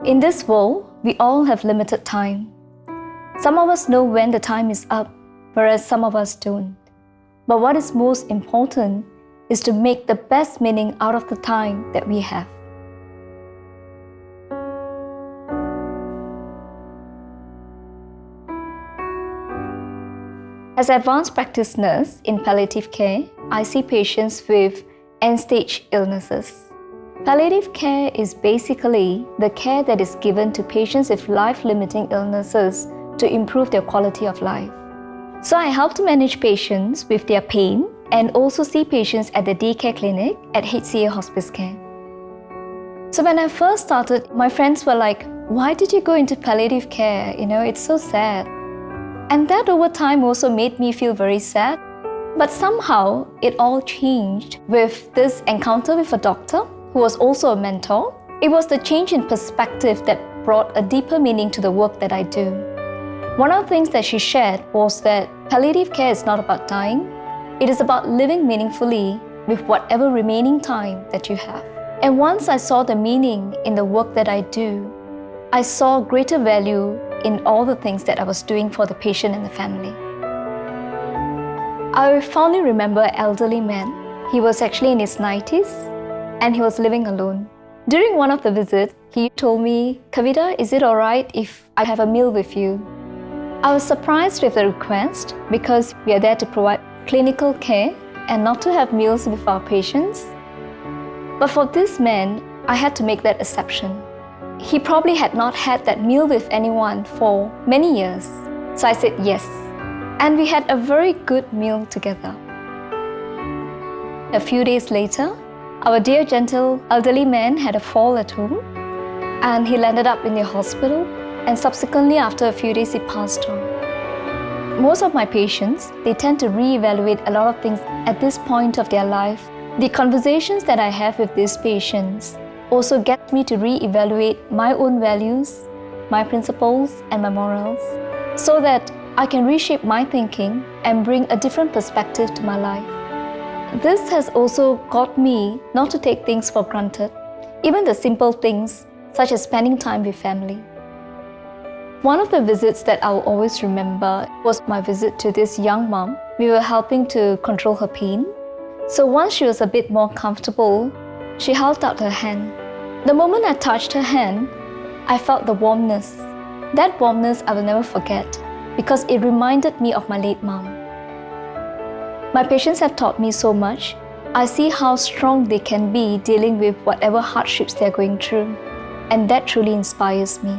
In this world, we all have limited time. Some of us know when the time is up, whereas some of us don't. But what is most important is to make the best meaning out of the time that we have. As an advanced practice nurse in palliative care, I see patients with end-stage illnesses. Palliative care is basically the care that is given to patients with life-limiting illnesses to improve their quality of life. So I help to manage patients with their pain and also see patients at the day care clinic at HCA Hospice Care. So when I first started, my friends were like, "Why did you go into palliative care? It's so sad." And that over time also made me feel very sad. But somehow it all changed with this encounter with a doctor who was also a mentor. It was the change in perspective that brought a deeper meaning to the work that I do. One of the things that she shared was that palliative care is not about dying. It is about living meaningfully with whatever remaining time that you have. And once I saw the meaning in the work that I do, I saw greater value in all the things that I was doing for the patient and the family. I fondly remember an elderly man. He was actually in his 90s and he was living alone. During one of the visits, he told me, "Kahvidah, is it alright if I have a meal with you?" I was surprised with the request because we are there to provide clinical care and not to have meals with our patients. But for this man, I had to make that exception. He probably had not had that meal with anyone for many years. So I said yes. And we had a very good meal together. A few days later, our dear gentle elderly man had a fall at home and he landed up in the hospital, and subsequently after a few days he passed on. Most of my patients, they tend to reevaluate a lot of things at this point of their life. The conversations that I have with these patients also get me to reevaluate my own values, my principles and my morals, so that I can reshape my thinking and bring a different perspective to my life. This has also got me not to take things for granted, even the simple things such as spending time with family. One of the visits that I'll always remember was my visit to this young mom. We were helping to control her pain. So once she was a bit more comfortable, she held out her hand. The moment I touched her hand, I felt the warmness. That warmness I will never forget because it reminded me of my late mom. My patients have taught me so much. I see how strong they can be dealing with whatever hardships they're going through, and that truly inspires me.